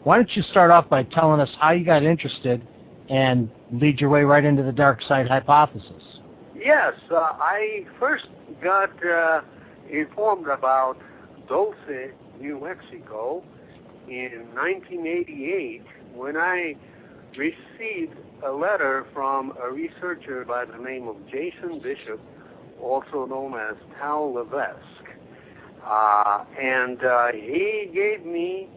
Why don't you start off by telling us how you got interested and lead your way right into the dark side hypothesis? Yes, I first got informed about Dulce, New Mexico in 1988 when I received a letter from a researcher by the name of Jason Bishop, also known as Tal Levesque. And he gave me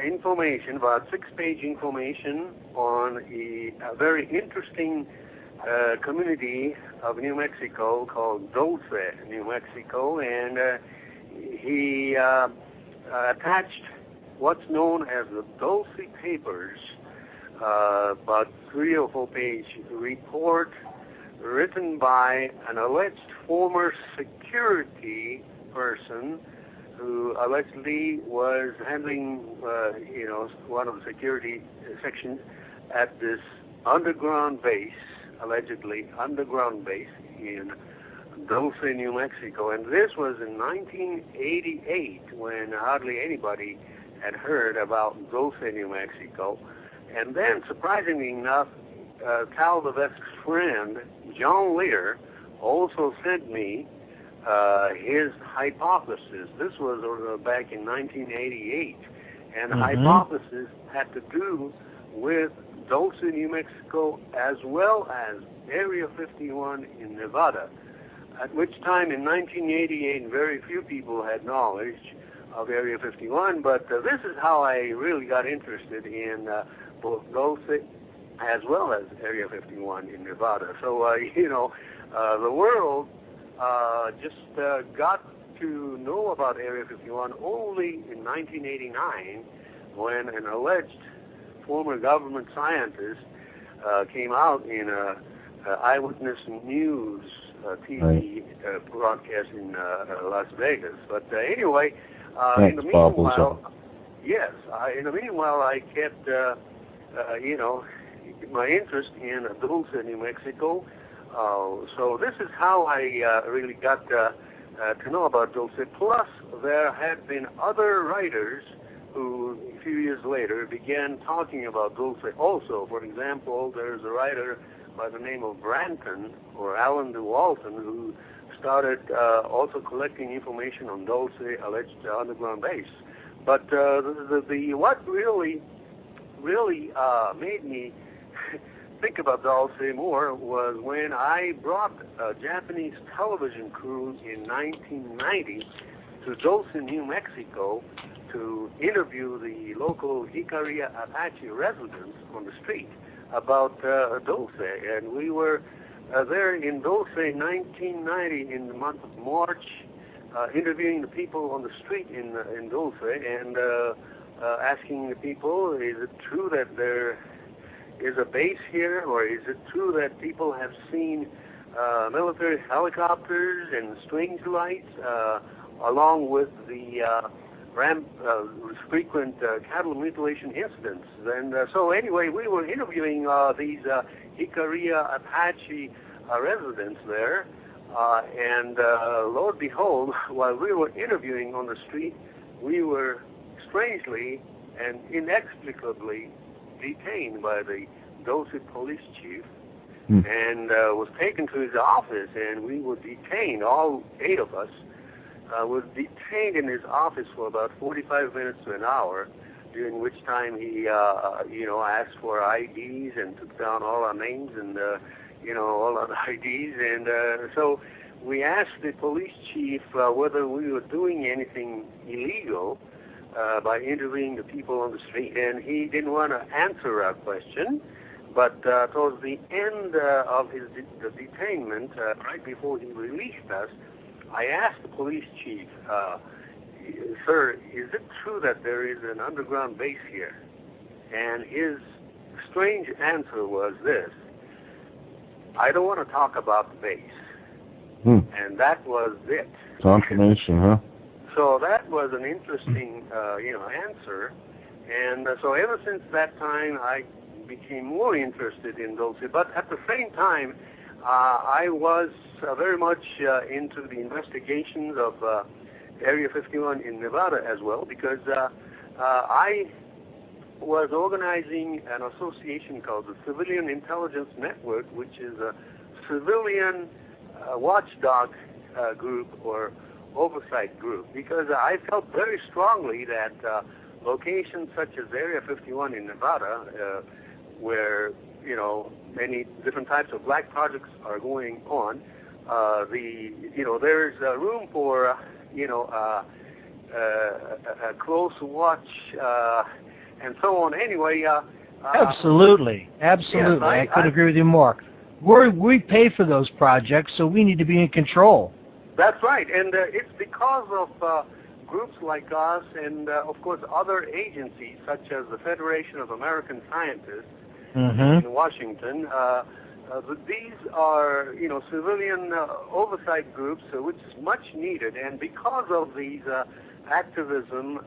information, about 6-page information on a very interesting community of New Mexico called Dulce, New Mexico, and he attached what's known as the Dulce Papers, about 3 or 4-page report written by an alleged former security person who allegedly was handling, one of the security sections at this underground base, allegedly underground base in Dulce, New Mexico. And this was in 1988 when hardly anybody had heard about Dulce, New Mexico. And then, surprisingly enough, Tal Levesque's friend, John Lear, also sent me his hypothesis. This was back in 1988. And the hypothesis had to do with Dulce, New Mexico, as well as Area 51 in Nevada, at which time in 1988 very few people had knowledge of Area 51, but this is how I really got interested in both Dulce as well as Area 51 in Nevada. So, the world just got to know about Area 51 only in 1989 when an alleged former government scientist came out in a Eyewitness News TV broadcast in Las Vegas. But anyway, in the meanwhile, in the meanwhile, I kept, my interest in Dulce, New Mexico. So this is how I really got to know about Dulce. Plus, there had been other writers who, a few years later, began talking about Dulce also. For example, there's a writer by the name of Branton, or Alan DeWalton, who started also collecting information on Dulce, alleged underground base. But what really made me think about Dulce more was when I brought a Japanese television crew in 1990 to Dulce, New Mexico, to interview the local Jicarilla Apache residents on the street about Dulce. And we were there in Dulce in 1990 in the month of March, interviewing the people on the street in Dulce and asking the people, is it true that there is a base here, or is it true that people have seen military helicopters and strange lights, along with the frequent cattle mutilation incidents? And so anyway, we were interviewing these Jicarilla Apache residents there, and lo and behold, while we were interviewing on the street, we were strangely and inexplicably detained by the Dulce police chief, and was taken to his office, and we were detained, all 8 of us, was detained in his office for about 45 minutes to an hour, during which time he, asked for IDs and took down all our names and, all our IDs. And so we asked the police chief whether we were doing anything illegal by interviewing the people on the street. And he didn't want to answer our question. But towards the end of the detainment, right before he released us, I asked the police chief, sir, is it true that there is an underground base here? And his strange answer was this: I don't want to talk about the base. And that was it. Confirmation, huh? So that was an interesting, answer. And so ever since that time, I became more interested in Dulce. But at the same time, I was very much into the investigations of Area 51 in Nevada as well, because I was organizing an association called the Civilian Intelligence Network, which is a civilian watchdog group or oversight group, because I felt very strongly that locations such as Area 51 in Nevada, where many different types of black projects are going on, there's room for a close watch and so on. Anyway, absolutely. Yes, I could agree with you more. We pay for those projects, so we need to be in control. That's right, and it's because of groups like us and, of course, other agencies such as the Federation of American Scientists in Washington. These are, civilian oversight groups, which is much needed, and because of these activism,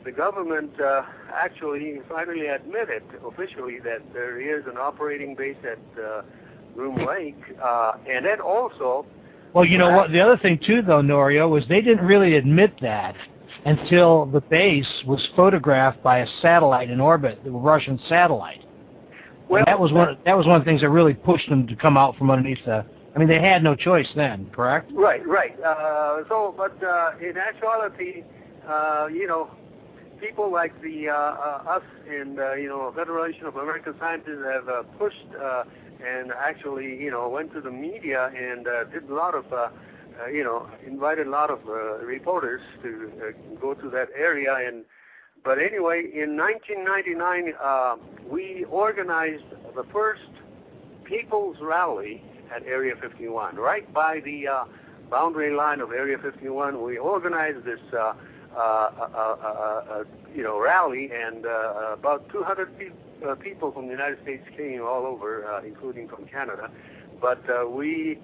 the government actually finally admitted officially that there is an operating base at Groom Lake, and then also... Well, you know what? The other thing, too, though, Norio, was they didn't really admit that until the base was photographed by a satellite in orbit, the Russian satellite. Well, that was one of the things that really pushed them to come out from underneath the... I mean, they had no choice then, correct? Right. But in actuality, people like us and Federation of American Scientists have pushed and actually went to the media and did a lot of invited a lot of reporters to go to that area. But anyway, in 1999 we organized the first People's Rally at Area 51, right by the boundary line of Area 51. We organized this rally, and about 200 people from the United States came all over, including from Canada. But we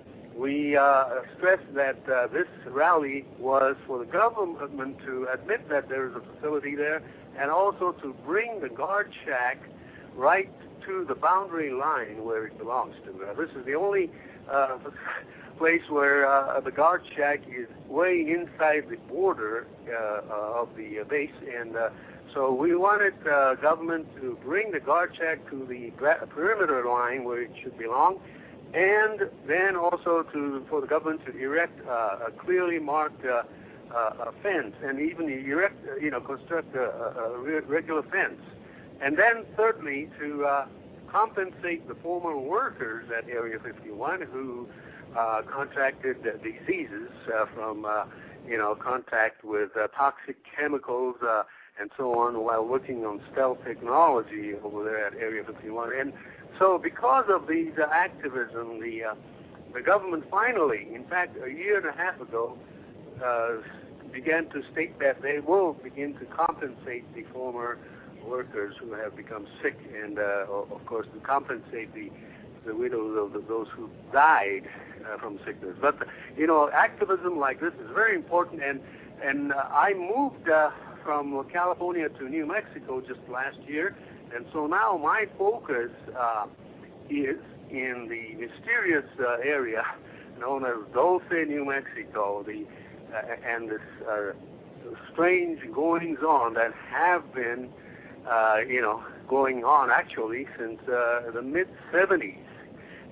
stressed that this rally was for the government to admit that there is a facility there, and also to bring the guard shack right to the boundary line where it belongs to. This is the only place where the guard shack is way inside the border of the base, and so we wanted government to bring the guard shack to the perimeter line where it should belong, and then also for the government to erect a clearly marked fence, and even construct a regular fence. And then thirdly, to compensate the former workers at Area 51 who contracted diseases from contact with toxic chemicals and so on while working on stealth technology over there at Area 51. And so because of these activism, the government finally, in fact a year and a half ago, began to state that they will begin to compensate the former workers who have become sick, and of course to compensate the widows of those who died from sickness. But activism like this is very important, and I moved from California to New Mexico just last year, and so now my focus is in the mysterious area known as Dulce, New Mexico, and this strange goings-on that have been going on actually since the mid-'70s,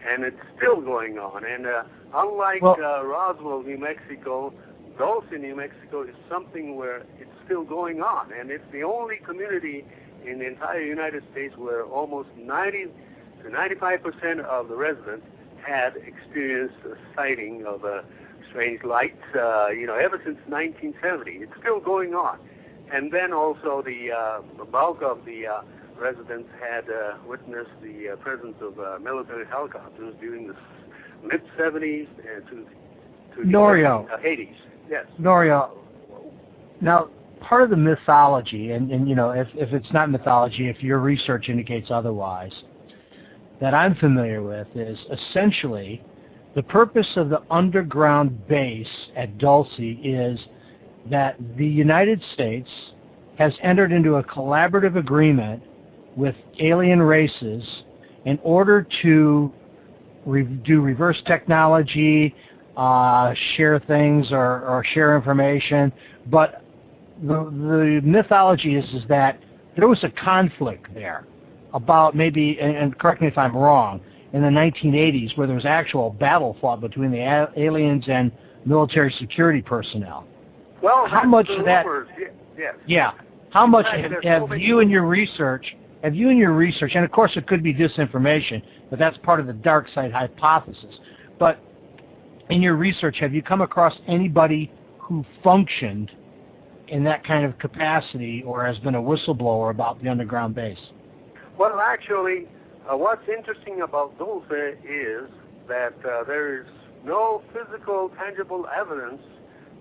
and it's still going on. And unlike Roswell, New Mexico, Dulce, New Mexico is something where it's still going on, and it's the only community in the entire United States where almost 90 to 95% of the residents had experienced a sighting of strange lights, ever since 1970. It's still going on. And then also the bulk of the residents had witnessed the presence of military helicopters during the mid-'70s and to the '80s. Yes. Norio, now part of the mythology, and if it's not mythology, if your research indicates otherwise, that I'm familiar with is essentially the purpose of the underground base at Dulce is that the United States has entered into a collaborative agreement with alien races in order to do reverse technology, share things or share information. But the mythology is that there was a conflict there about maybe, and correct me if I'm wrong, in the 1980s where there was actual battle fought between the aliens and military security personnel. Well, how much of that? Yes. Yeah. How much have you in your research? Have you in your research, and of course it could be disinformation, but that's part of the dark side hypothesis. But in your research, have you come across anybody who functioned in that kind of capacity or has been a whistleblower about the underground base? Well, actually, what's interesting about Dulce is that there is no physical, tangible evidence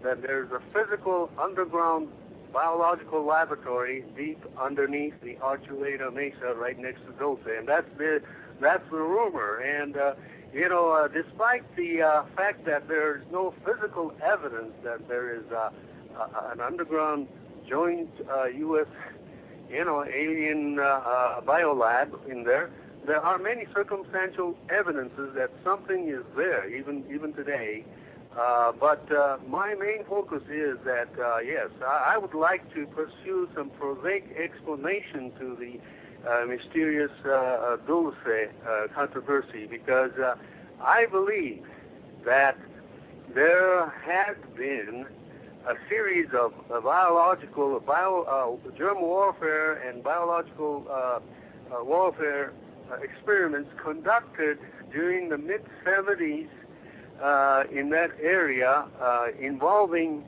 that there's a physical underground biological laboratory deep underneath the Archuleta Mesa right next to Dulce, and that's the rumor. And despite the fact that there's no physical evidence that there is an underground joint U.S. alien biolab in there, there are many circumstantial evidences that something is there, even today. But my main focus is that, yes, I would like to pursue some prosaic explanation to the mysterious Dulce controversy, because I believe that there had been a series of biological, germ warfare and biological warfare experiments conducted during the mid-70s in that area involving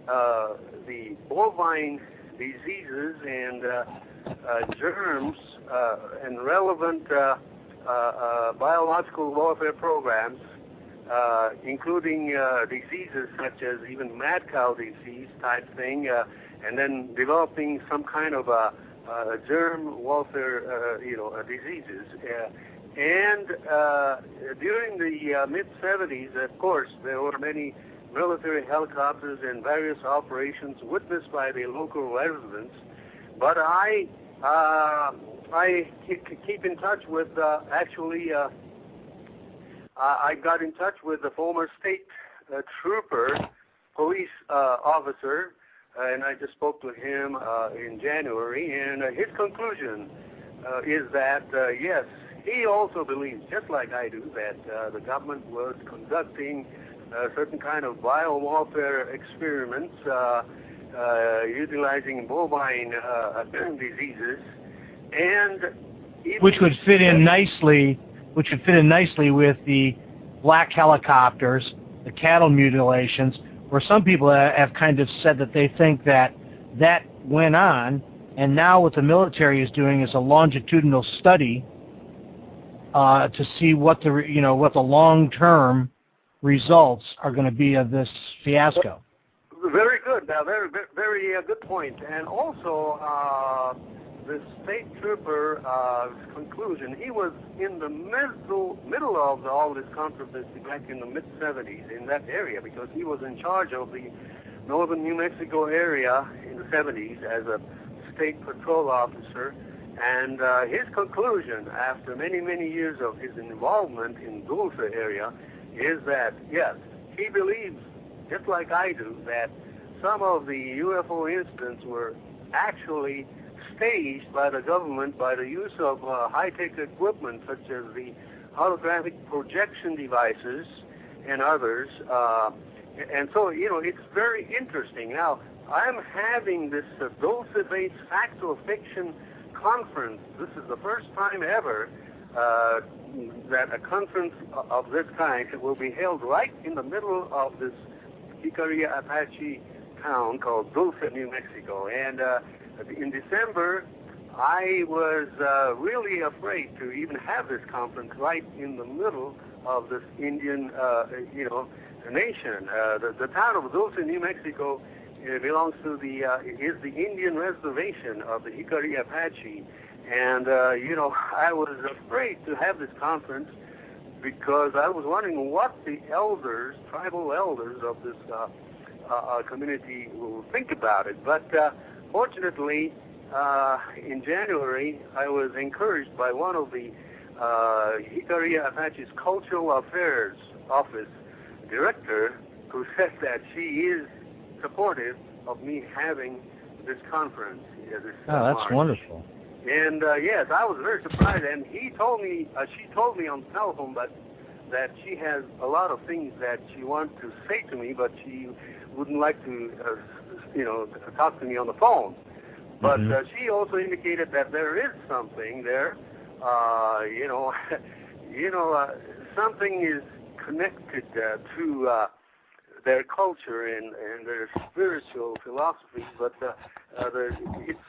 the bovine diseases and germs and relevant biological warfare programs, including diseases such as even mad cow disease type thing, and then developing some kind of germ warfare, diseases. And during the mid-70s, of course, there were many military helicopters and various operations witnessed by the local residents. But I keep in touch with, I got in touch with the former state trooper, police officer, and I just spoke to him in January, and his conclusion is that, yes, he also believes, just like I do, that the government was conducting certain kind of biowarfare experiments utilizing bovine diseases, and which would fit in nicely with the black helicopters, the cattle mutilations, where some people have kind of said that they think that went on, and now what the military is doing is a longitudinal study to see what the long-term results are going to be of this fiasco. Very good. Now, very good point. And also, the state trooper's conclusion, he was in the middle of all this controversy back in the mid-70s in that area, because he was in charge of the northern New Mexico area in the 70s as a state patrol officer. And his conclusion, after many, many years of his involvement in Dulce area, is that, yes, he believes, just like I do, that some of the UFO incidents were actually staged by the government by the use of high-tech equipment such as the holographic projection devices and others. And so, it's very interesting. Now, I'm having this Dulce-based fact or fiction conference. This is the first time ever that a conference of this kind will be held right in the middle of this Jicarilla Apache town called Dulce, New Mexico. And in December, I was really afraid to even have this conference right in the middle of this Indian, nation. The town of Dulce, New Mexico, belongs to is the Indian reservation of the Jicarilla Apache. And, I was afraid to have this conference because I was wondering what the elders, tribal elders of this community will think about it. But fortunately, in January, I was encouraged by one of the Jicarilla Apache's Cultural Affairs Office director, who said that she is supportive of me having this conference. This Oh, that's March. wonderful. And yes, I was very surprised. And she told me on the telephone, that she has a lot of things that she wants to say to me, but she wouldn't like to, talk to me on the phone. But she also indicated that there is something there. Something is connected to their culture and their spiritual philosophy. But it's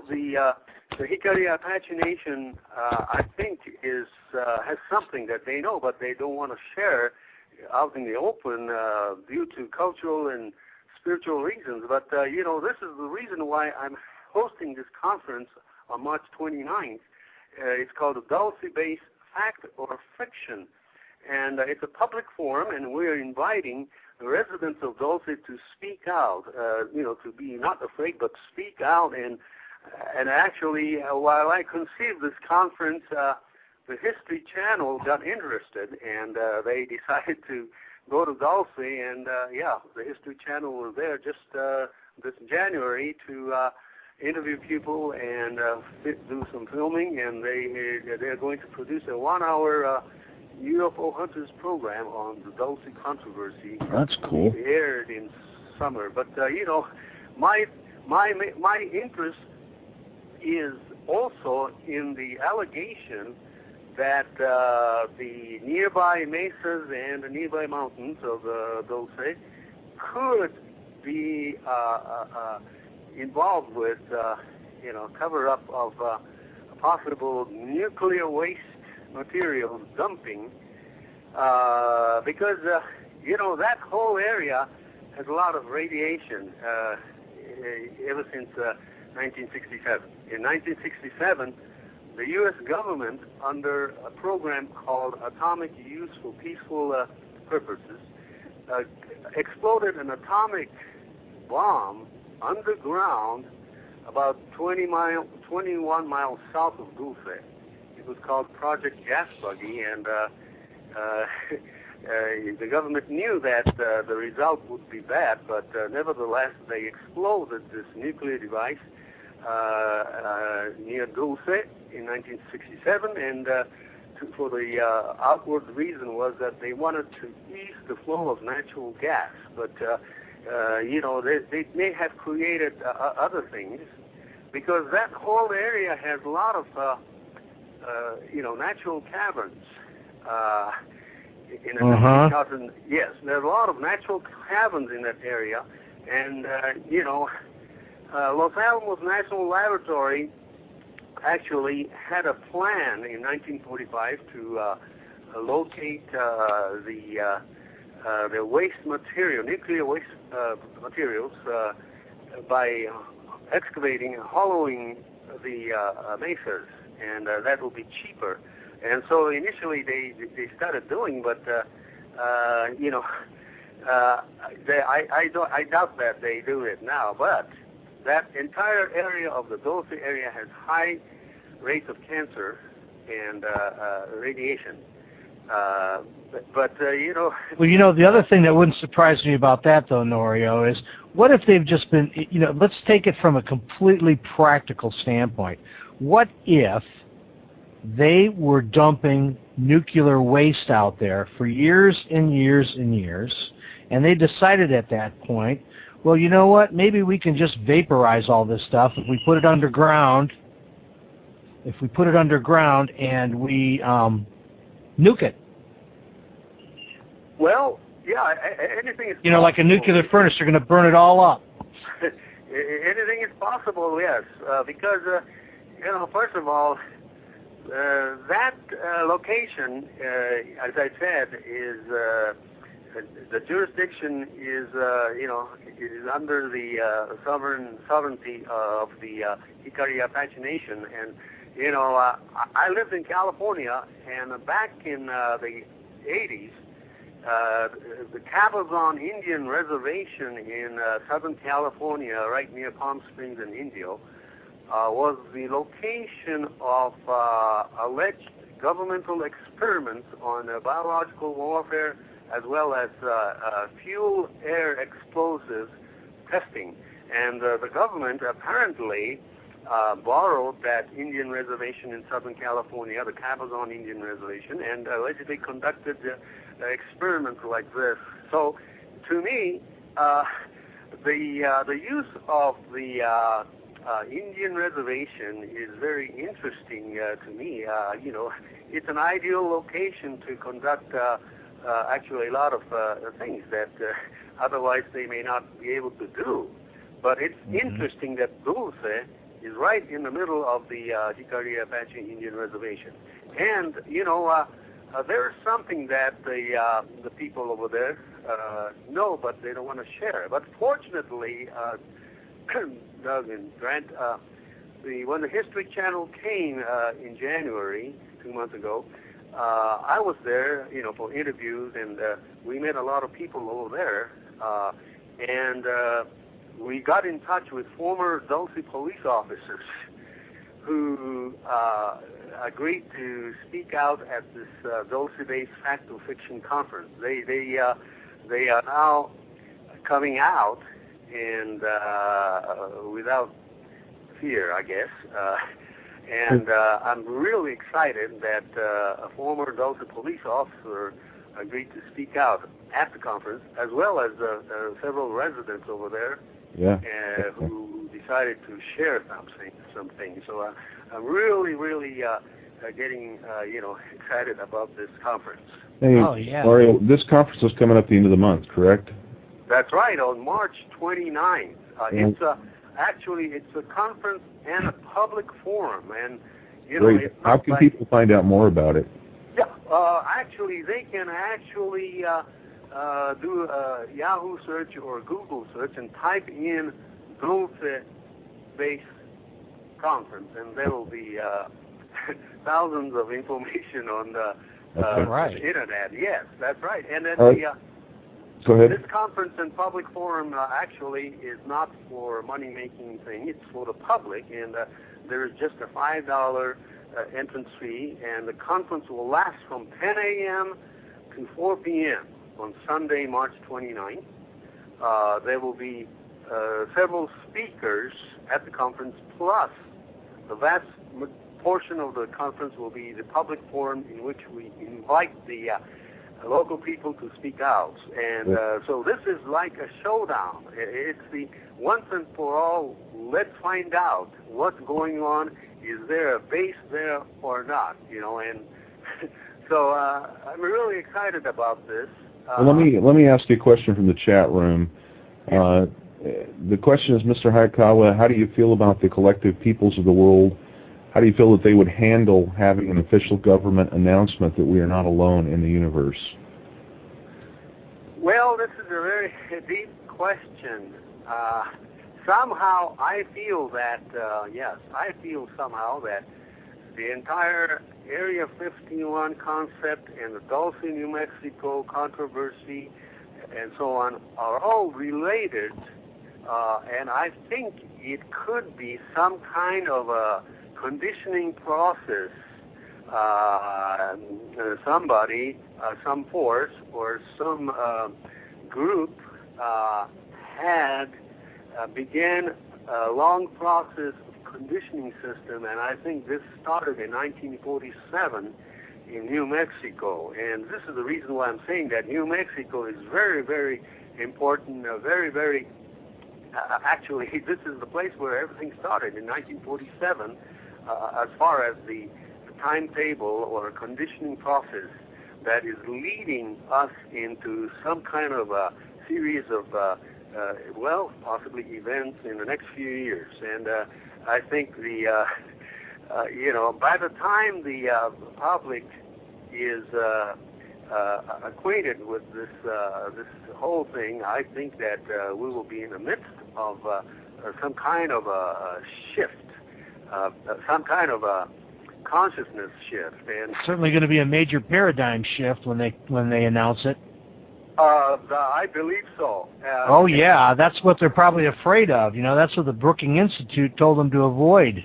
the Hikari Apache Nation, I think, has something that they know, but they don't want to share out in the open due to cultural and spiritual reasons. But, this is the reason why I'm hosting this conference on March 29th. It's called the Dulce-based Fact or Fiction. And it's a public forum, and we're inviting the residents of Dulce to speak out, to be not afraid, but speak out. And actually, while I conceived this conference, the History Channel got interested, and they decided to go to Dulce, and the History Channel was there just this January to interview people and do some filming, and they're going to produce a 1-hour UFO Hunters program on the Dulce controversy. That's cool. Aired in summer, but my interest is also in the allegation that the nearby mesas and the nearby mountains of Dulce could be involved with, cover-up of possible nuclear waste material dumping, because, that whole area has a lot of radiation ever since 1967. In 1967, the U.S. government, under a program called Atomic Use for Peaceful Purposes, exploded an atomic bomb underground about 21 miles south of Dulce. It was called Project Gas Buggy, and the government knew that the result would be bad, but nevertheless they exploded this nuclear device near Dulce in 1967, and for the outward reason was that they wanted to ease the flow of natural gas, but they may have created other things, because that whole area has a lot of natural caverns. Yes, there are a lot of natural caverns in that area, and Los Alamos National Laboratory actually had a plan in 1945 to locate the waste material, nuclear waste materials, by excavating and hollowing the mesas, and that will be cheaper. And so initially they started doing, but I doubt that they do it now. But that entire area of the Dulce area has high rates of cancer and radiation. Well, the other thing that wouldn't surprise me about that, though, Norio, is what if they've just been, let's take it from a completely practical standpoint. What if they were dumping nuclear waste out there for years and years and years, and they decided at that point, well, you know what, maybe we can just vaporize all this stuff if we put it underground, and we nuke it. Well, yeah, anything is possible. Like a nuclear furnace, you're going to burn it all up. Anything is possible, yes, because, first of all, that location, as I said, is the jurisdiction is is under the sovereignty of the Hikari Apache Nation, and I lived in California, and back in the 80s, the Cabazon Indian Reservation in Southern California, right near Palm Springs and Indio, was the location of alleged governmental experiments on biological warfare as well as fuel air explosives testing. And the government apparently borrowed that Indian reservation in Southern California, the Cabazon Indian Reservation, and allegedly conducted experiments like this. So, to me, the use of the Indian reservation is very interesting to me. It's an ideal location to conduct actually a lot of things that otherwise they may not be able to do. But it's interesting that Dulce is right in the middle of the Jicarilla Apache Indian Reservation. And, there's something that the people over there know, but they don't want to share. But fortunately, Doug and Grant, when the History Channel came in January, 2 months ago, I was there, for interviews, and we met a lot of people over there, and we got in touch with former Dulce police officers who agreed to speak out at this Dulce-based fact-to-fiction conference. They are now coming out, and without fear, I guess. And I'm really excited that a former Dulce police officer agreed to speak out at the conference, as well as several residents over there who decided to share something. So I'm really getting excited about this conference. Hey, Norio, this conference is coming up at the end of the month, correct? That's right, on March 29th. It's a conference and a public forum, and Great. How can people find out more about it? Yeah, actually, they can do a Yahoo search or a Google search and type in Dulce-based conference, and there will be thousands of information on the internet. Yes, that's right. And then Go ahead. This conference and public forum actually is not for money-making thing. It's for the public, and there is just a $5 entrance fee, and the conference will last from 10 a.m. to 4 p.m. on Sunday, March 29th. There will be several speakers at the conference, plus the vast portion of the conference will be the public forum in which we invite the local people to speak out. And so this is like a showdown. It's the once and for all, let's find out what's going on. Is there a base there or not? And so I'm really excited about this. Well, let me ask you a question from the chat room. The question is, Mr. Hayakawa, how do you feel about the collective peoples of the world? How do you feel that they would handle having an official government announcement that we are not alone in the universe? Well, this is a very deep question. Somehow I feel that, somehow that the entire Area 51 concept and the Dulce, New Mexico controversy and so on are all related, and I think it could be some kind of a conditioning process. Somebody, some force, or some group had began a long process of conditioning system, and I think this started in 1947 in New Mexico. And this is the reason why I'm saying that New Mexico is very, very important, actually, this is the place where everything started in 1947, as far as the timetable or conditioning process that is leading us into some kind of a series of, possibly events in the next few years. And I think by the time the public is acquainted with this whole thing, I think that we will be in the midst of some kind of a shift, some kind of a consciousness shift, and certainly going to be a major paradigm shift when they announce it. I believe so. Oh yeah, that's what they're probably afraid of. That's what the Brookings Institute told them to avoid.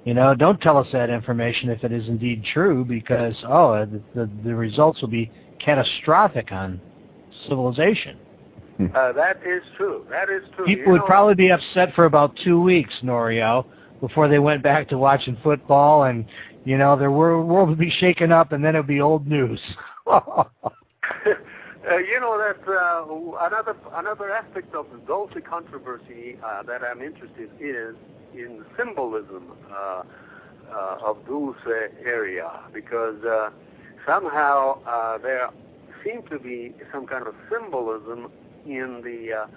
Don't tell us that information if it is indeed true, because the results will be catastrophic on civilization. That is true. That is true. People would probably be upset for about 2 weeks, Norio, before they went back to watching football, and their world would be shaken up, and then it would be old news. That another aspect of the Dulce controversy that I'm interested in the symbolism of Dulce area, because somehow there seemed to be some kind of symbolism in the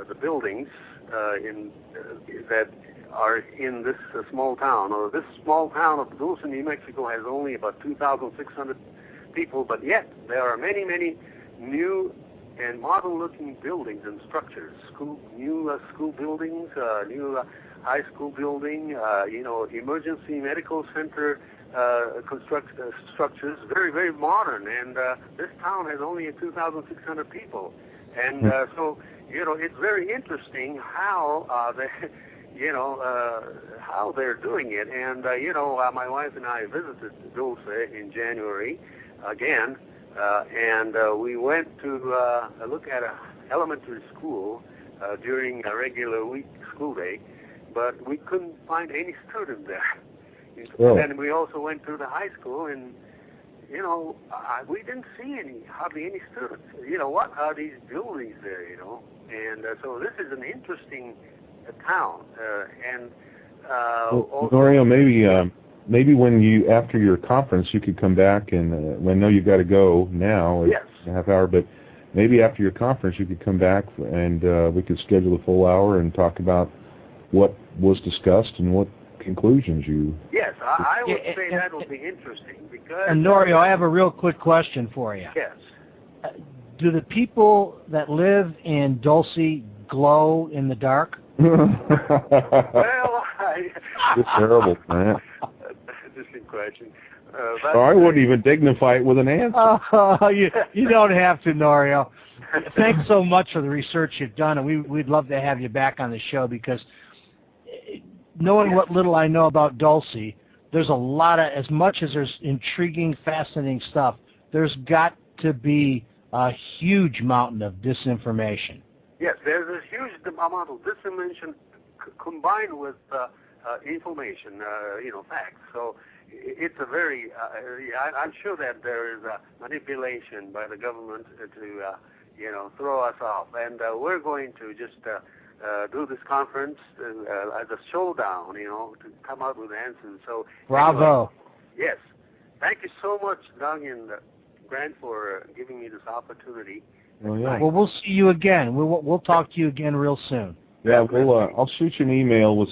the buildings that are in this small town. Or this small town of Dulce, New Mexico, has only about 2,600 people, but yet there are many, many new and modern-looking buildings and structures. New school buildings, new high school building, emergency medical center structures, very, very modern. And this town has only 2,600 people. And so, it's very interesting how how they're doing it. And, my wife and I visited Dulce in January again, and we went to look at an elementary school during a regular week school day, but we couldn't find any student there. Oh. And we also went to the high school, and we didn't see hardly any students. What are these buildings there? And so this is an interesting town. Norio, maybe when after your conference, you could come back, and I know you've got to go now. Yes. A half hour, but maybe after your conference, you could come back, and we could schedule a full hour and talk about what was discussed and what conclusions you... Yes, I would say that would be interesting, because... And Norio, I have a real quick question for you. Yes. Do the people that live in Dulce glow in the dark? Well, It's terrible, man. Interesting question. I wouldn't even dignify it with an answer. You don't have to, Norio. Thanks so much for the research you've done, and we'd love to have you back on the show, because knowing what little I know about Dulce, there's a lot of, as much as there's intriguing, fascinating stuff, there's got to be a huge mountain of disinformation. Yes, there's a huge amount of disinformation combined with information, facts. So it's a very, I'm sure that there is a manipulation by the government to, throw us off. And we're going to just do this conference as a showdown, to come out with answers. So bravo. Anyway, yes. Thank you so much, Doug and Grant, for giving me this opportunity. Well, yeah. Well, we'll see you again. We'll talk to you again real soon. Yeah, I'll shoot you an email with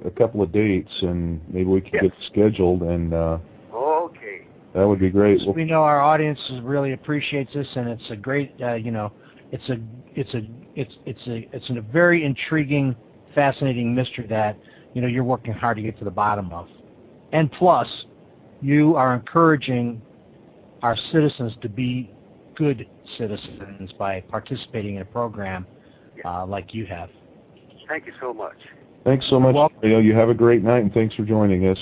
a couple of dates, and maybe we can get scheduled. And okay, that would be great. We know our audience really appreciates this, and it's a great, it's a very intriguing, fascinating mystery that you're working hard to get to the bottom of. And plus, you are encouraging our citizens to be good citizens by participating in a program like you have. Thank you so much. Thanks so much. You have a great night, and thanks for joining us.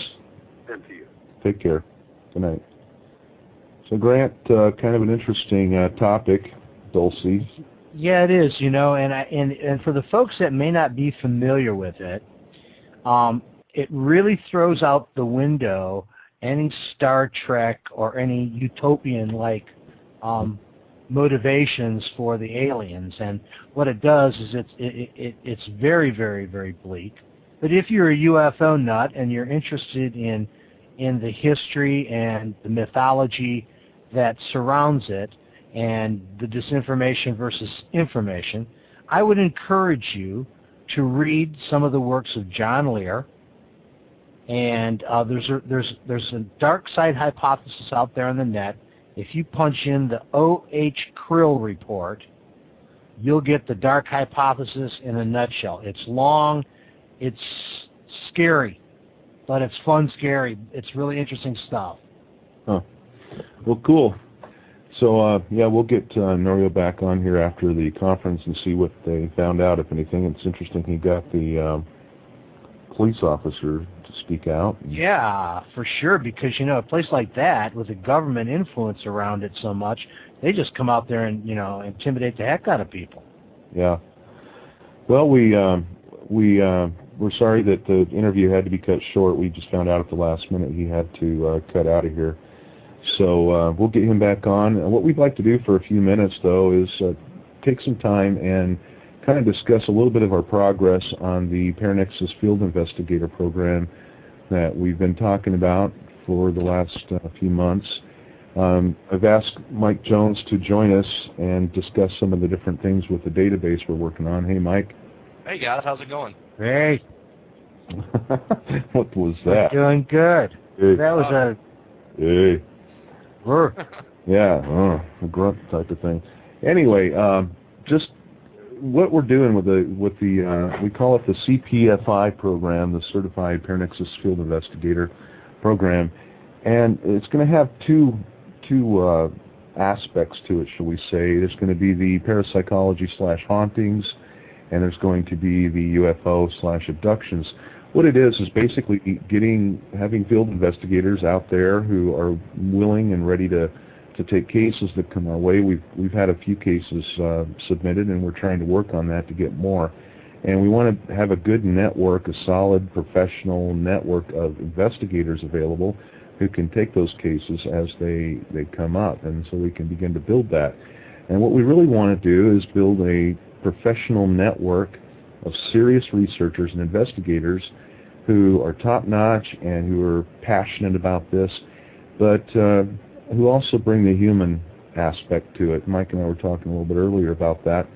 Same to you. Take care. Good night. So, Grant, kind of an interesting topic, Dulce. Yeah, it is. And for the folks that may not be familiar with it, it really throws out the window any Star Trek or any utopian-like motivations for the aliens. And what it does is it's very, very, very bleak. But if you're a UFO nut and you're interested in the history and the mythology that surrounds it and the disinformation versus information, I would encourage you to read some of the works of John Lear. And there's a dark side hypothesis out there on the net. If you punch in the O.H. Krill report, you'll get the dark hypothesis in a nutshell. It's long, it's scary, but it's fun scary. It's really interesting stuff. Huh. Well, cool. So, we'll get Norio back on here after the conference and see what they found out, if anything. It's interesting he got the police officer to speak out. Yeah, for sure, because, you know, a place like that with the government influence around it so much, they just come out there and, you know, intimidate the heck out of people. Yeah. Well, we're sorry that the interview had to be cut short. We just found out at the last minute he had to cut out of here. So we'll get him back on. And what we'd like to do for a few minutes, though, is take some time and kind of discuss a little bit of our progress on the Paranexus Field Investigator program that we've been talking about for the last few months. I've asked Mike Jones to join us and discuss some of the different things with the database we're working on. Hey, Mike. Hey, guys. How's it going? Hey. What was that? We're doing good. Hey. That was a... Hey. Yeah, a grunt type of thing. Anyway, just what we're doing with the we call it the CPFI program, the Certified Paranexus Field Investigator program, and it's going to have two aspects to it, shall we say. There's going to be the parapsychology/hauntings, and there's going to be the UFO/abductions. What it is basically having field investigators out there who are willing and ready to take cases that come our way. We've had a few cases submitted, and we're trying to work on that to get more. And we want to have a good network, a solid professional network of investigators available who can take those cases as they come up, and so we can begin to build that. And what we really want to do is build a professional network of serious researchers and investigators who are top-notch and who are passionate about this, but who also bring the human aspect to it. Mike and I were talking a little bit earlier about that.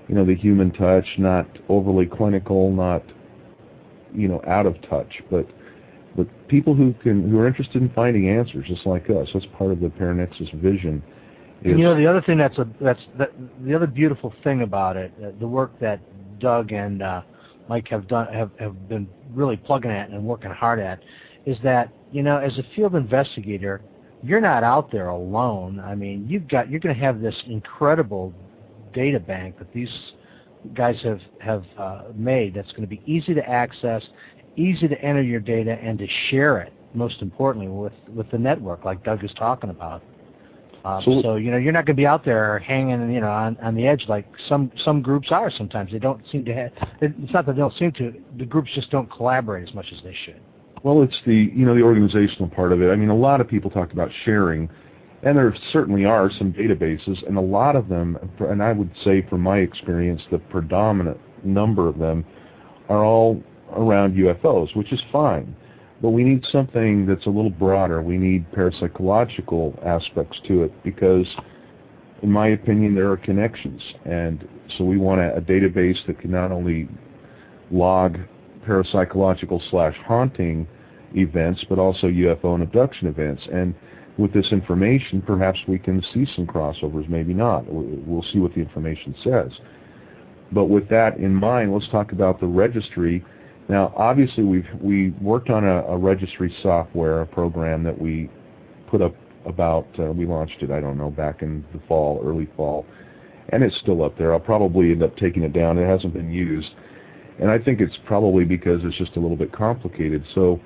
You know, the human touch, not overly clinical, not, you know, out of touch, but people who are interested in finding answers, just like us. That's part of the Paranexus vision. And, you know, the other thing the other beautiful thing about it, the work that Doug and Mike have been really plugging at and working hard at, is that, you know, as a field investigator, you're not out there alone. I mean, you're going to have this incredible data bank that these guys have made that's going to be easy to access, easy to enter your data, and to share it, most importantly, with the network like Doug is talking about. So, you know, you're not going to be out there hanging, you know, on the edge like some groups are sometimes. They don't seem to have, it's not that they don't seem to, the groups just don't collaborate as much as they should. Well, it's the organizational part of it. I mean, a lot of people talk about sharing, and there certainly are some databases, and a lot of them, and I would say from my experience, the predominant number of them are all around UFOs, which is fine. But we need something that's a little broader. We need parapsychological aspects to it because, in my opinion, there are connections. And so we want a database that can not only log parapsychological/haunting events, but also UFO and abduction events. And with this information, perhaps we can see some crossovers, maybe not. We'll see what the information says. But with that in mind, let's talk about the registry. Now, obviously, we worked on a registry software program that we put up we launched it, I don't know, back in the fall, early fall, and it's still up there. I'll probably end up taking it down. It hasn't been used, and I think it's probably because it's just a little bit complicated. So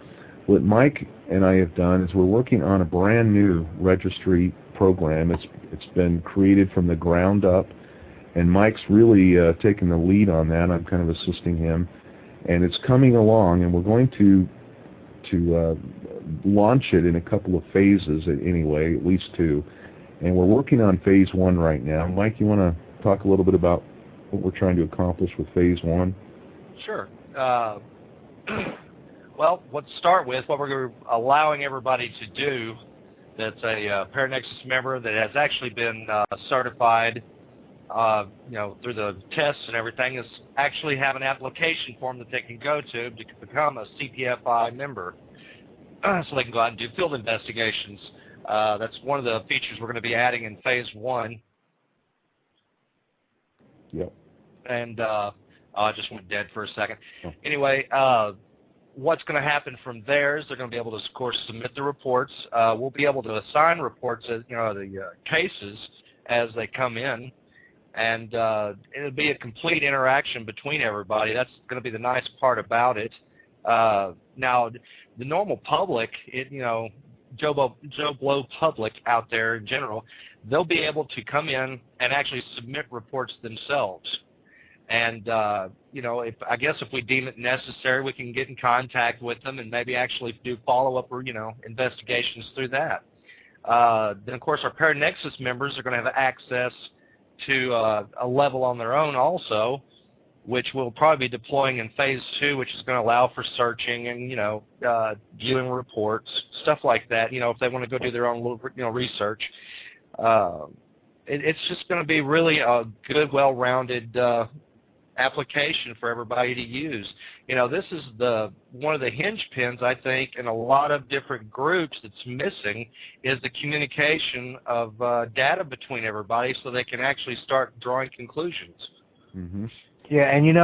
what Mike and I have done is we're working on a brand new registry program. It's been created from the ground up, and Mike's really taken the lead on that. I'm kind of assisting him. And it's coming along, and we're going to launch it in a couple of phases anyway, at least two. And we're working on phase 1 right now. Mike, you want to talk a little bit about what we're trying to accomplish with phase 1? Sure. Well, let's start with what we're allowing everybody to do that's a Paranexus member that has actually been certified you know, through the tests and everything, is actually have an application form that they can go to become a CPFI member, so they can go out and do field investigations. That's one of the features we're going to be adding in phase 1. Yep. And I just went dead for a second. Oh. Anyway, what's going to happen from there is they're going to be able to, of course, submit the reports. We'll be able to assign reports, as you know, the cases as they come in. And it'll be a complete interaction between everybody. That's going to be the nice part about it. Now, the normal public, Joe Blow public out there in general, they'll be able to come in and actually submit reports themselves. And, I guess if we deem it necessary, we can get in contact with them and maybe actually do follow-up or, investigations through that. Then, of course, our Paranexus members are going to have access to a level on their own also, which we'll probably be deploying in Phase 2, which is going to allow for searching and, viewing reports, stuff like that, if they want to go do their own little, research. It's just going to be really a good, well-rounded application for everybody to use. This is one of the hinge pins, I think, in a lot of different groups that's missing is the communication of data between everybody so they can actually start drawing conclusions. Mm-hmm. Yeah, and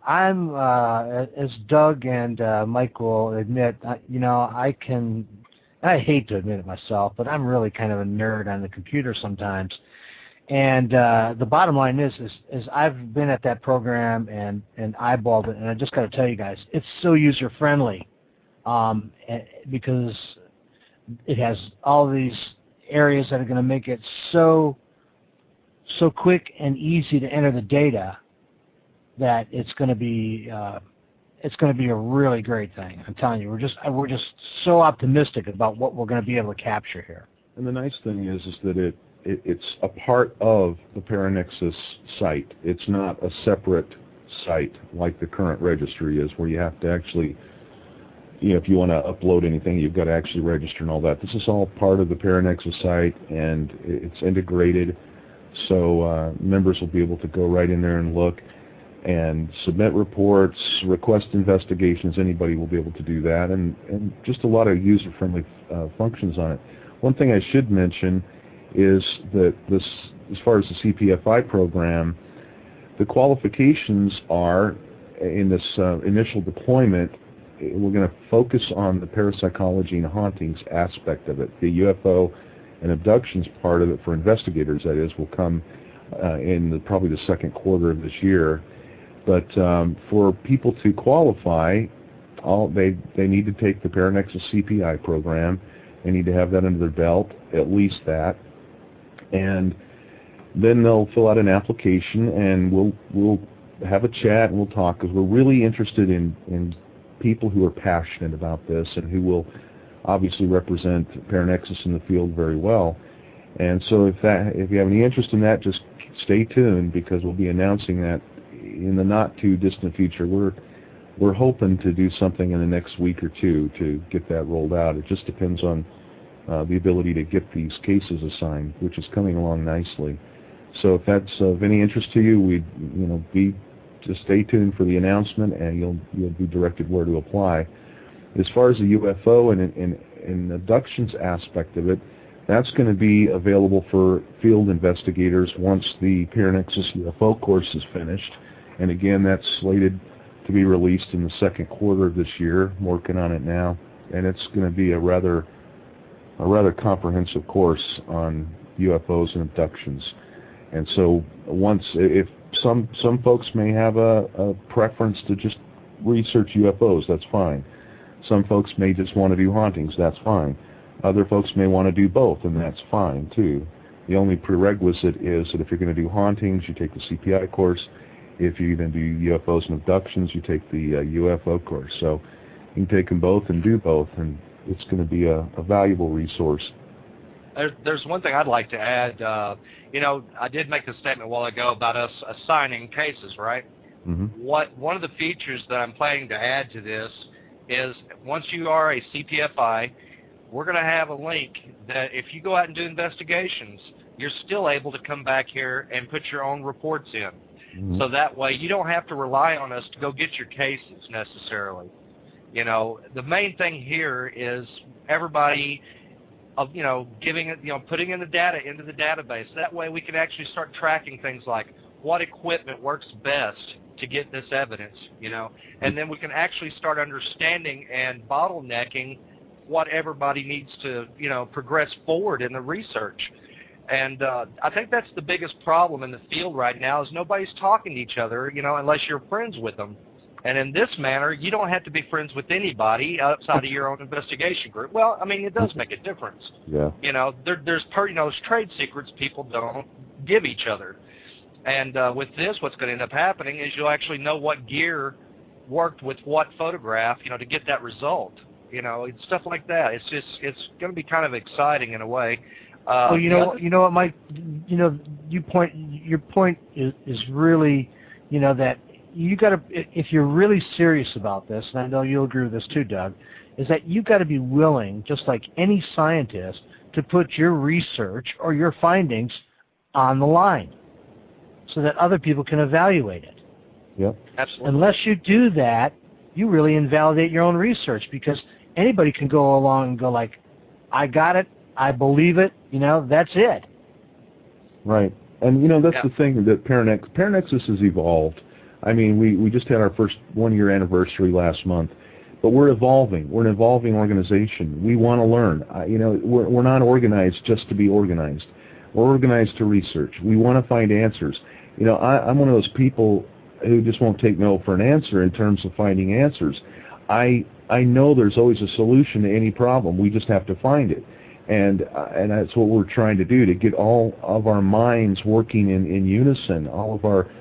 I'm as Doug and Mike will admit, I hate to admit it myself, but I'm really kind of a nerd on the computer sometimes. And the bottom line is I've been at that program and eyeballed it, and I just got to tell you guys, it's so user friendly because it has all these areas that are going to make it so quick and easy to enter the data that it's going to be a really great thing. I'm telling you, we're just so optimistic about what we're going to be able to capture here. And the nice thing is that it's a part of the Paranexus site. It's not a separate site like the current registry is, where you have to actually, if you want to upload anything, you've got to actually register and all that. This is all part of the Paranexus site, and it's integrated, so members will be able to go right in there and look and submit reports, request investigations. Anybody will be able to do that, and just a lot of user-friendly functions on it. One thing I should mention is that as far as the CPFI program, the qualifications are, in this initial deployment, we're going to focus on the parapsychology and hauntings aspect of it. The UFO and abductions part of it for investigators, that is, will come in probably the second quarter of this year. But for people to qualify, they need to take the Paranexus CPI program. They need to have that under their belt, at least that. And then they'll fill out an application, and we'll have a chat and we'll talk, because we're really interested in people who are passionate about this and who will obviously represent Paranexus in the field very well. And so if you have any interest in that, just stay tuned, because we'll be announcing that in the not too distant future. We're hoping to do something in the next week or two to get that rolled out. It just depends on the ability to get these cases assigned, which is coming along nicely. So if that's of any interest to you, just stay tuned for the announcement, and you'll be directed where to apply. As far as the UFO and abductions aspect of it, that's going to be available for field investigators once the Paranexus UFO course is finished. And again, that's slated to be released in the second quarter of this year. I'm working on it now, and it's going to be a rather comprehensive course on UFOs and abductions. And so if some folks may have a preference to just research UFOs, that's fine. Some folks may just want to do hauntings, that's fine. Other folks may want to do both, and that's fine too. The only prerequisite is that if you're going to do hauntings, you take the CPI course. If you're going to do UFOs and abductions, you take the UFO course. So you can take them both and do both, and it's going to be a valuable resource. There's one thing I'd like to add. I did make the statement a while ago about us assigning cases, right? Mm-hmm. One of the features that I'm planning to add to this is, once you are a CPFI, we're going to have a link that if you go out and do investigations, you're still able to come back here and put your own reports in. Mm-hmm. So that way you don't have to rely on us to go get your cases necessarily. The main thing here is everybody giving it, putting in the data into the database. That way we can actually start tracking things like what equipment works best to get this evidence, and then we can actually start understanding and bottlenecking what everybody needs to, progress forward in the research. And I think that's the biggest problem in the field right now, is nobody's talking to each other, unless you're friends with them. And in this manner, you don't have to be friends with anybody outside of your own investigation group. Well, I mean, it does make a difference. Yeah. You know, there's trade secrets people don't give each other. And with this, what's going to end up happening is you'll actually know what gear worked with what photograph, you know, to get that result. You know, it's stuff like that. It's going to be kind of exciting in a way. Well, you know what, Mike. You know, your point is really, you know, that you got to, if you're really serious about this, and I know you'll agree with this too, Doug, is that you got to be willing, just like any scientist, to put your research or your findings on the line, so that other people can evaluate it. Yep. Absolutely. Unless you do that, you really invalidate your own research, because anybody can go along and go like, I got it, I believe it, you know, that's it. Right. And, you know, that's the thing that Paranexus has evolved. I mean, we just had our first one-year anniversary last month, but we're evolving. We're an evolving organization. We want to learn. You know, we're not organized just to be organized. We're organized to research. We want to find answers. You know, I'm one of those people who just won't take no for an answer in terms of finding answers. I know there's always a solution to any problem. We just have to find it. And that's what we're trying to do, to get all of our minds working in unison, all of our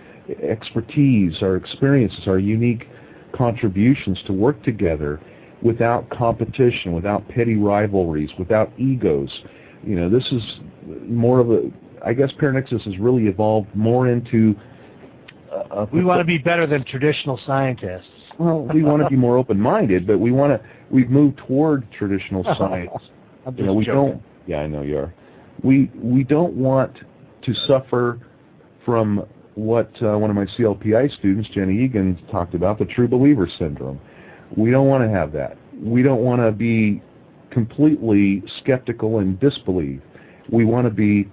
expertise, our experiences, our unique contributions to work together without competition, without petty rivalries, without egos. You know, this is more of a, I guess Paranexus has really evolved more into we want to be better than traditional scientists. Well, we want to be more open-minded, but we've moved toward traditional science. I'm just you know, we joking. don't. Yeah, I know you are. We don't want to suffer from what one of my CLPI students, Jenny Egan, talked about, the true believer syndrome. We don't want to have that. We don't want to be completely skeptical and disbelieve. We want to be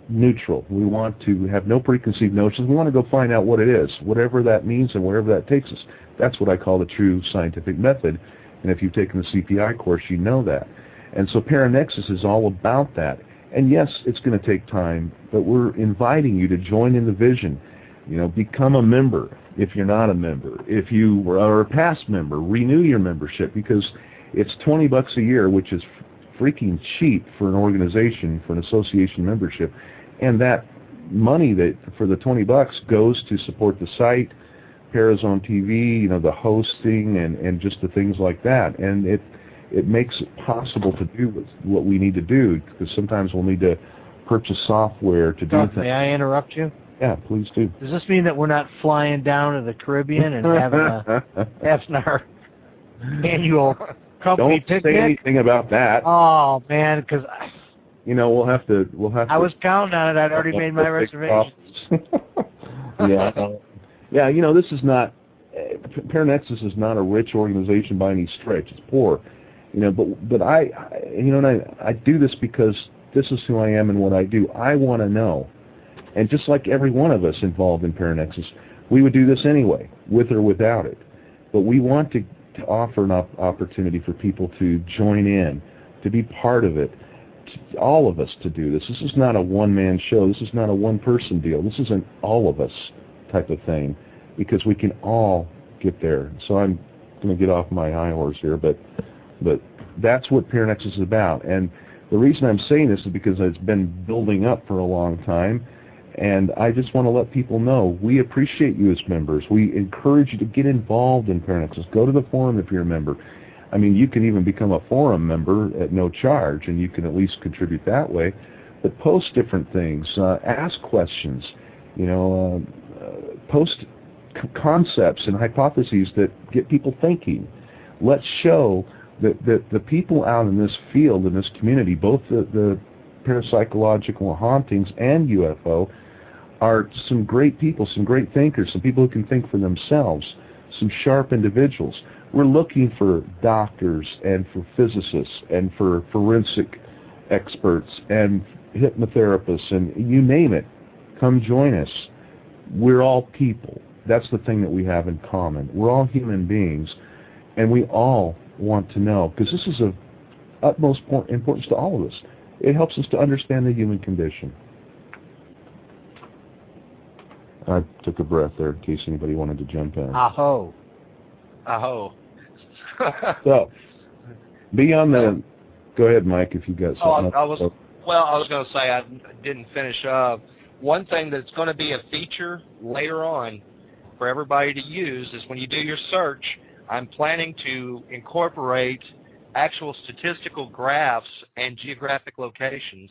neutral. We want to have no preconceived notions. We want to go find out what it is, whatever that means and wherever that takes us. That's what I call the true scientific method. And if you've taken the CPI course, you know that. And so Paranexus is all about that. And yes, it's going to take time, but we're inviting you to join in the vision. You know, become a member if you're not a member. If you are a past member, renew your membership, because it's $20 a year, which is freaking cheap for an organization, for an association membership. And that money that for the $20 goes to support the site, Parazone TV, you know, the hosting and just the things like that. And it makes it possible to do what we need to do, because sometimes we'll need to purchase software to do things. May I interrupt you? Yeah, please do. Does this mean that we're not flying down to the Caribbean and having our annual company picnic? Don't say anything about that. Oh man, because you know we'll have to. I was counting on it. I'd already made my reservations. Yeah, yeah. You know, this is not. Paranexus is not a rich organization by any stretch. It's poor. You know, but I do this because this is who I am and what I do. I want to know. And just like every one of us involved in Paranexus, we would do this anyway, with or without it. But we want to offer an opportunity for people to join in, to be part of it, all of us to do this. This is not a one-man show. This is not a one-person deal. This is an all of us type of thing, because we can all get there. So I'm going to get off my high horse here, but that's what Paranexus is about. And the reason I'm saying this is because it's been building up for a long time. And I just want to let people know, we appreciate you as members. We encourage you to get involved in Paranexus. Go to the forum if you're a member. I mean, you can even become a forum member at no charge, and you can at least contribute that way. But post different things. Ask questions. You know, post concepts and hypotheses that get people thinking. Let's show that the people out in this field, in this community, both the parapsychological hauntings and UFO, are some great people, some great thinkers, some people who can think for themselves, some sharp individuals. We're looking for doctors and for physicists and for forensic experts and hypnotherapists and you name it. Come join us. We're all people. That's the thing that we have in common. We're all human beings, and we all want to know, because this is of utmost importance to all of us. It helps us to understand the human condition. I took a breath there in case anybody wanted to jump in. Aho. Oh. So, beyond the... Go ahead, Mike, if you've got something. I was going to say I didn't finish. One thing that's going to be a feature later on for everybody to use is when you do your search, I'm planning to incorporate actual statistical graphs and geographic locations.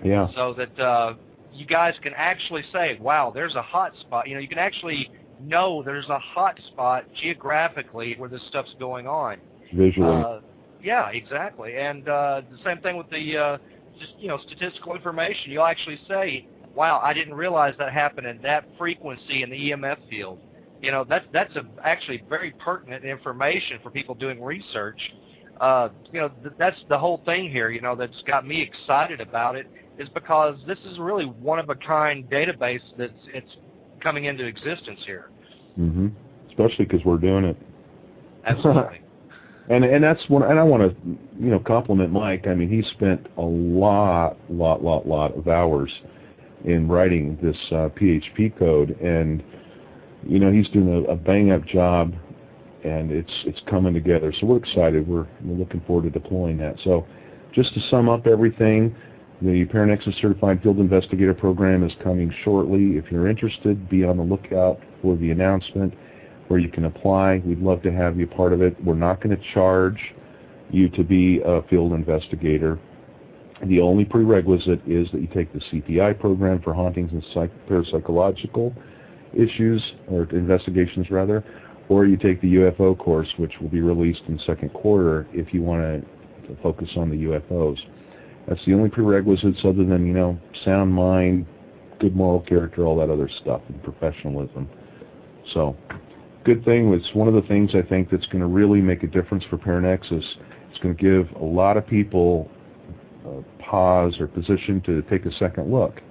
Yeah. So that you guys can actually say, wow, there's a hot spot. You can actually know there's a hot spot geographically where this stuff's going on. Visually. Yeah, exactly. And the same thing with the statistical information. You'll actually say, wow, I didn't realize that happened in that frequency in the EMF field. That's actually very pertinent information for people doing research. That's the whole thing here, that's got me excited about it, is because this is really one-of-a-kind database it's coming into existence here. Mm-hmm. Especially because we're doing it. Absolutely. And that's one. And I want to, compliment Mike. I mean, he spent a lot of hours in writing this PHP code, and he's doing a bang-up job, and it's coming together. So we're excited. We're looking forward to deploying that. So, just to sum up everything, the Paranexus Certified Field Investigator Program is coming shortly. If you're interested, be on the lookout for the announcement where you can apply. We'd love to have you part of it. We're not going to charge you to be a field investigator. The only prerequisite is that you take the CPI program for hauntings and parapsychological issues, or investigations rather, or you take the UFO course, which will be released in the second quarter if you want to focus on the UFOs. That's the only prerequisites, other than, sound mind, good moral character, all that other stuff, and professionalism. So, good thing. It's one of the things I think that's going to really make a difference for Paranexus. It's going to give a lot of people pause or position to take a second look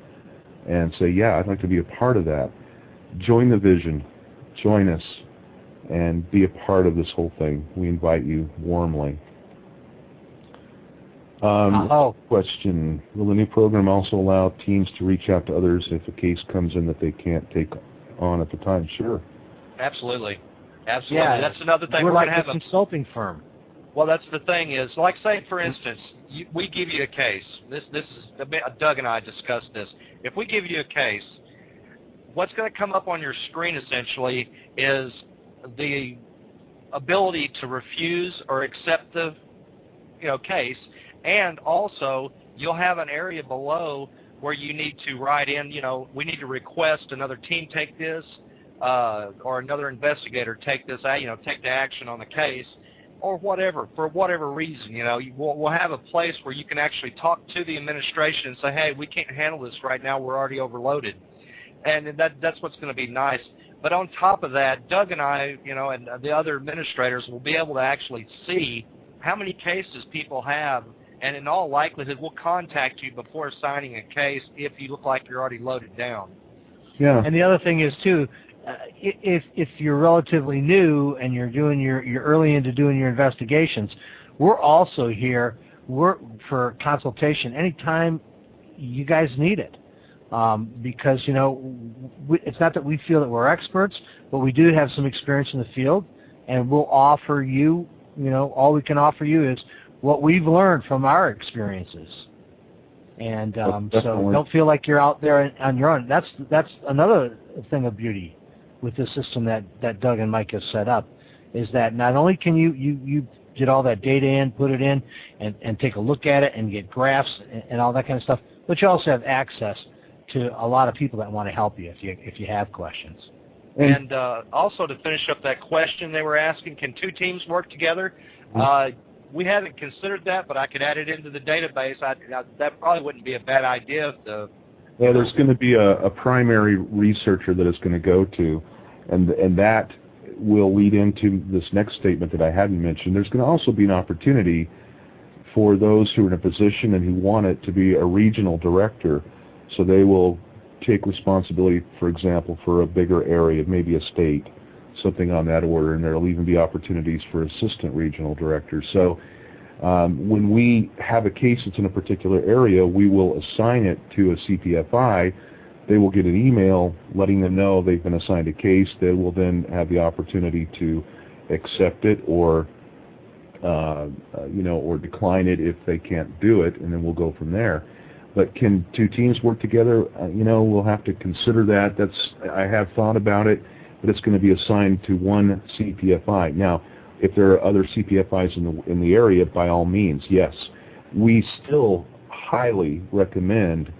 and say, yeah, I'd like to be a part of that. Join the vision. Join us and be a part of this whole thing. We invite you warmly. Question. Will the new program also allow teams to reach out to others if a case comes in that they can't take on at the time? Sure. Absolutely. Yeah, that's another thing. We're like a consulting firm. Well, that's the thing is, like, say, for instance, we give you a case. This is Doug and I discussed this. If we give you a case, what's going to come up on your screen essentially is the ability to refuse or accept the case, and also you'll have an area below where you need to write in, we need to request another team take this, or another investigator take this, take the action on the case, or whatever, for whatever reason. We'll have a place where you can actually talk to the administration and say, hey, we can't handle this right now, we're already overloaded. And that's what's going to be nice. But on top of that, Doug and I, and the other administrators will be able to actually see how many cases people have, and in all likelihood, we'll contact you before signing a case if you look like you're already loaded down. Yeah. And the other thing is, too, if you're relatively new and you're early into doing your investigations, we're also here for consultation anytime you guys need it. Because, it's not that we feel that we're experts, but we do have some experience in the field, and we'll offer you, all we can offer you is what we've learned from our experiences. And so don't feel like you're out there on your own. That's another thing of beauty with the system that Doug and Mike have set up, is that not only can you get all that data in, put it in, and take a look at it and get graphs and all that kind of stuff, but you also have access to a lot of people that want to help you if you have questions. And also, to finish up that question they were asking, can two teams work together? We haven't considered that, but I could add it into the database. That probably wouldn't be a bad idea. Yeah, there's going to be a primary researcher that it's going to go to, and that will lead into this next statement that I hadn't mentioned. There's going to also be an opportunity for those who are in a position and who want it to be a regional director. So they will take responsibility, for example, for a bigger area, maybe a state, something on that order, and there will even be opportunities for assistant regional directors. So when we have a case that's in a particular area, we will assign it to a CPFI. They will get an email letting them know they've been assigned a case. They will then have the opportunity to accept it or or decline it if they can't do it, and then we'll go from there. But can two teams work together? We'll have to consider that. I have thought about it, but it's going to be assigned to one CPFI. Now, if there are other CPFIs in the area, by all means, yes. We still highly recommend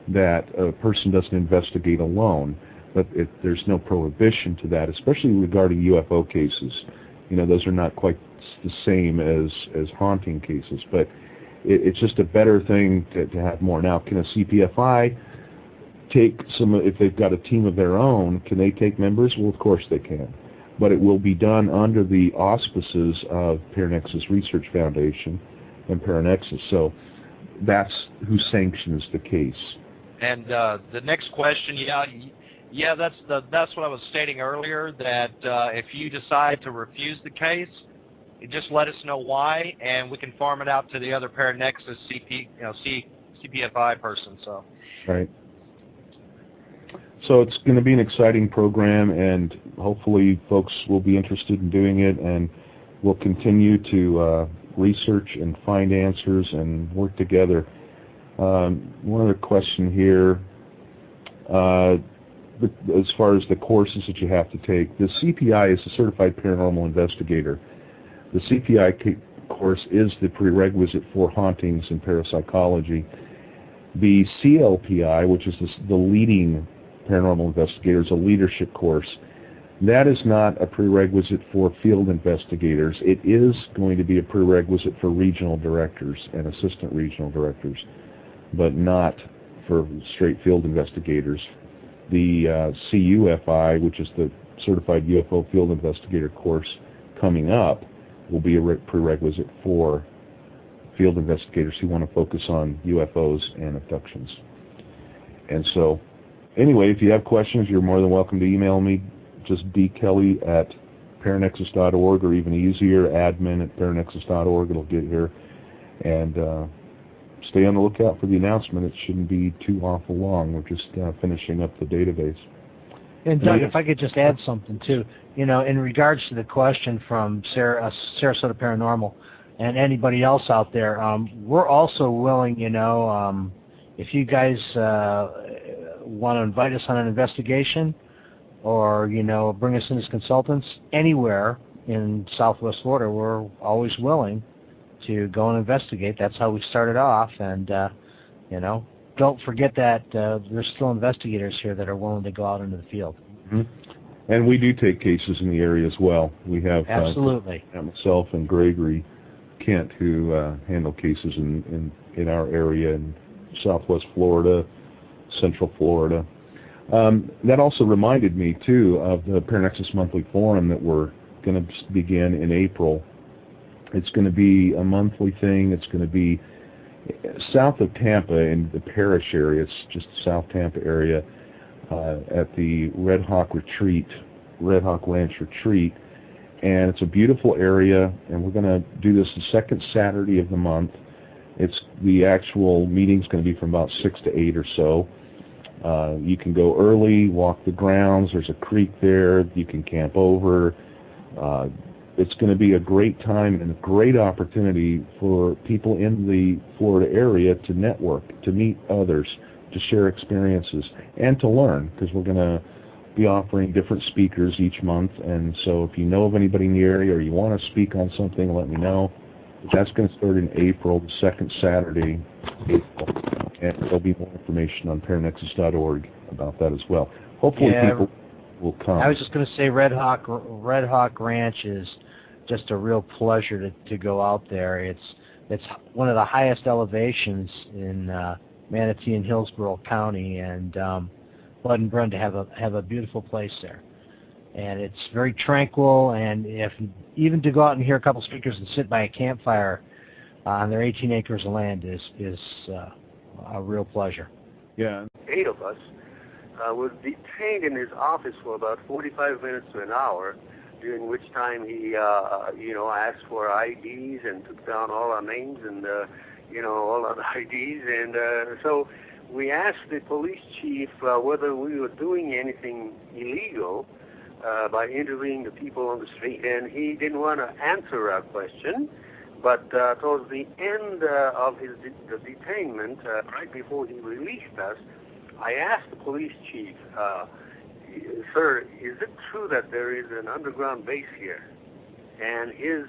that a person doesn't investigate alone, but there's no prohibition to that, especially regarding UFO cases. Those are not quite the same as haunting cases, but it's just a better thing to have more. Now, can a CPFI take if they've got a team of their own, can they take members? Well, of course they can. But it will be done under the auspices of Paranexus Research Foundation and Paranexus. So that's who sanctions the case. And the next question, that's what I was stating earlier, that if you decide to refuse the case, you just let us know why, and we can farm it out to the other Paranexus CPFI person. So. Right. So it's going to be an exciting program, and hopefully folks will be interested in doing it, and we'll continue to research and find answers and work together. One other question here. As far as the courses that you have to take, the CPI is a Certified Paranormal Investigator. The CPI course is the prerequisite for hauntings and parapsychology. The CLPI, which is the leading paranormal investigator, is a leadership course. That is not a prerequisite for field investigators. It is going to be a prerequisite for regional directors and assistant regional directors, but not for straight field investigators. The CUFI, which is the Certified UFO Field Investigator course coming up, will be a prerequisite for field investigators who want to focus on UFOs and abductions. And so, anyway, if you have questions, you're more than welcome to email me. Just bkelly@paranexus.org, or even easier, admin@paranexus.org. It'll get here. And stay on the lookout for the announcement. It shouldn't be too awful long. We're just finishing up the database. And Doug, if I could just add something too, in regards to the question from Sarasota Paranormal and anybody else out there, we're also willing, if you guys want to invite us on an investigation, or bring us in as consultants anywhere in Southwest Florida, we're always willing to go and investigate. That's how we started off, and don't forget that there's still investigators here that are willing to go out into the field. Mm-hmm. And we do take cases in the area as well. We have absolutely myself and Gregory Kent who handle cases in our area in Southwest Florida, Central Florida. That also reminded me too of the Paranexus Monthly Forum that we're going to begin in April. It's going to be a monthly thing. It's going to be south of Tampa in the Parish area. It's just the South Tampa area at the Red Hawk Ranch Retreat. And it's a beautiful area, and we're going to do this the second Saturday of the month. The actual meeting's going to be from about 6 to 8 or so. You can go early, walk the grounds. There's a creek there. You can camp over. It's going to be a great time and a great opportunity for people in the Florida area to network, to meet others, to share experiences, and to learn, because we're going to be offering different speakers each month. And so if you know of anybody in the area or you want to speak on something, let me know. That's going to start in April, the second Saturday, April. And there'll be more information on paranexus.org about that as well. Hopefully people will come. I was just going to say Red Hawk Ranch is just a real pleasure to go out there. It's one of the highest elevations in Manatee and Hillsborough County, and Bud and Brenda have a beautiful place there. And it's very tranquil, and even to go out and hear a couple speakers and sit by a campfire on their 18 acres of land is a real pleasure. Yeah. 8 of us was detained in his office for about 45 minutes to an hour, during which time he, asked for IDs and took down all our names and, all our IDs. And so we asked the police chief whether we were doing anything illegal, by interviewing the people on the street, and he didn't want to answer our question. But towards the end of his the detainment, right before he released us, I asked the police chief, "Sir, is it true that there is an underground base here?" And his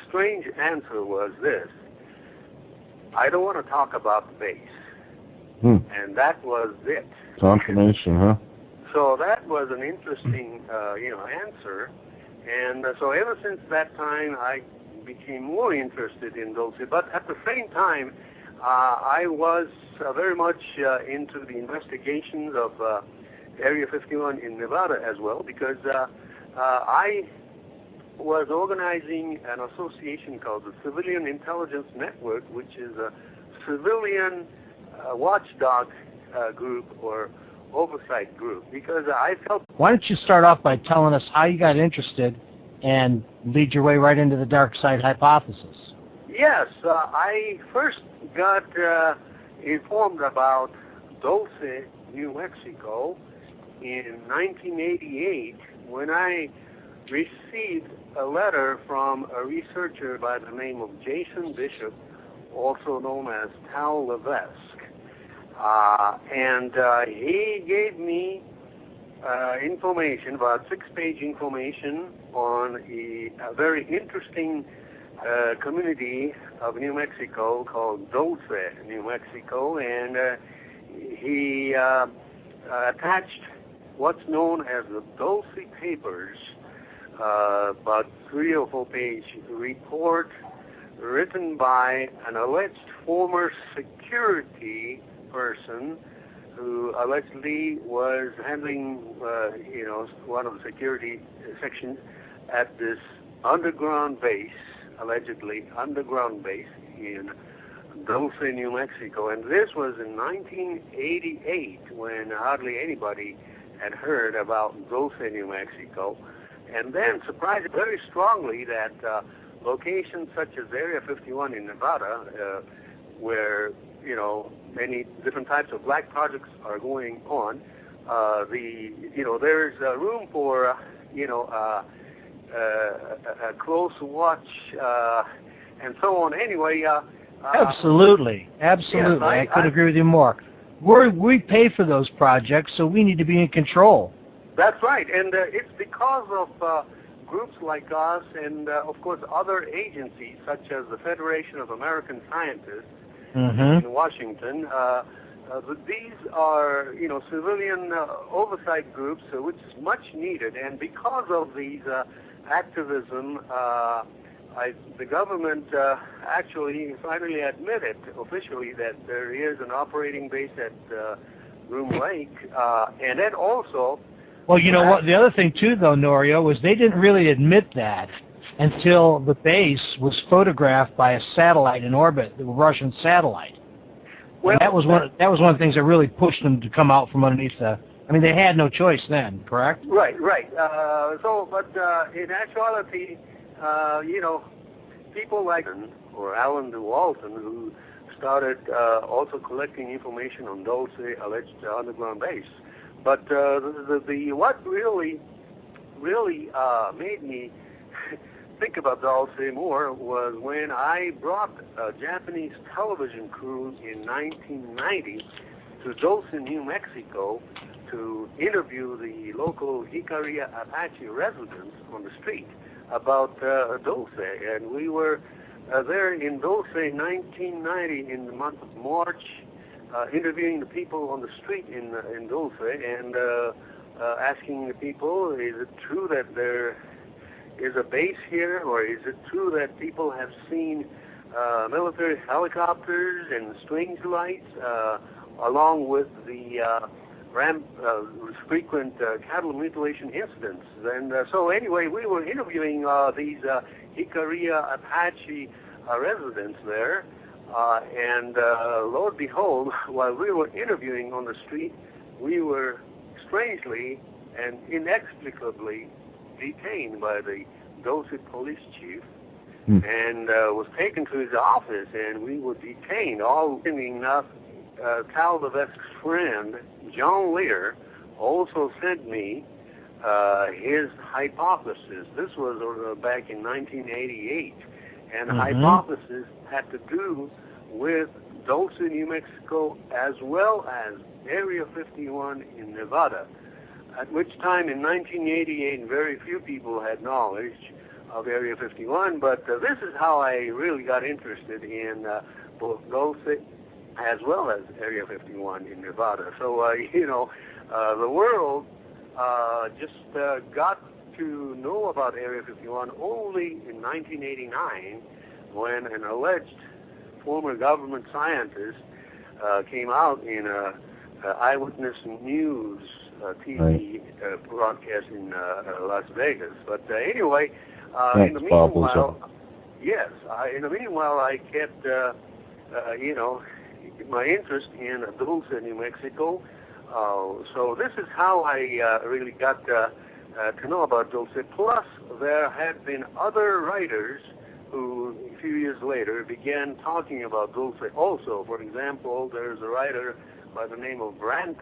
strange answer was this: "I don't want to talk about the base." And that was it. Confirmation, huh? So that was an interesting, answer. And so ever since that time, I became more interested in Dulce. But at the same time, I was very much into the investigations of Area 51 in Nevada as well, because I was organizing an association called the Civilian Intelligence Network, which is a civilian watchdog group or oversight group, because I felt... Why don't you start off by telling us how you got interested and lead your way right into the dark side hypothesis? Yes, I first got informed about Dulce, New Mexico in 1988 when I received a letter from a researcher by the name of Jason Bishop, also known as Tal Levesque. And he gave me information, about 6-page information on a very interesting community of New Mexico called Dulce, New Mexico, and he attached what's known as the Dulce Papers, about 3 or 4-page report written by an alleged former security person who allegedly was handling, one of the security sections at this underground base, allegedly underground base in Dulce, New Mexico. And this was in 1988 when hardly anybody had heard about Dulce, New Mexico. And then surprised very strongly that locations such as Area 51 in Nevada, where many different types of black projects are going on, there's room for a close watch and so on. Anyway, absolutely. Yes, I could agree with you more. We pay for those projects, so we need to be in control. That's right, and it's because of groups like us and, of course, other agencies such as the Federation of American Scientists in Washington. These are, civilian oversight groups, which is much needed, and because of these activism, the government actually finally admitted officially that there is an operating base at Groom Lake, and then also... Well, you know what? The other thing, too, though, Norio, was they didn't really admit that until the base was photographed by a satellite in orbit, the Russian satellite. Well, and that was one of the things that really pushed them to come out from underneath the... I mean, they had no choice then, correct? Right. But in actuality, people like Alan DeWalton, who started also collecting information on Dulce alleged underground base. But what really made me think about Dulce more was when I brought a Japanese television crew in 1990 to Dulce, New Mexico, to interview the local Jicarilla Apache residents on the street about Dulce. And we were there in Dulce in 1990 in the month of March, interviewing the people on the street in Dulce and asking the people, is it true that there is a base here, or is it true that people have seen military helicopters and strange lights, along with the frequent cattle mutilation incidents? And so anyway, we were interviewing these Jicarilla Apache residents there, and lo and behold, while we were interviewing on the street, we were strangely and inexplicably detained by the Dulce police chief, and was taken to his office, and we were detained. All enough, Tal Levesque's friend, John Lear, also sent me his hypothesis. This was back in 1988, and the Mm-hmm. hypothesis had to do with Dulce, New Mexico, as well as Area 51 in Nevada, at which time in 1988 very few people had knowledge of Area 51, but this is how I really got interested in both Dulce as well as Area 51 in Nevada. So, the world just got to know about Area 51 only in 1989 when an alleged former government scientist came out in a Eyewitness News TV broadcast in Las Vegas. But anyway, in the meanwhile, yes, in the meanwhile, I kept, my interest in Dulce, New Mexico. So this is how I really got to know about Dulce. Plus, there had been other writers who, a few years later, began talking about Dulce also. For example, there's a writer by the name of Brandt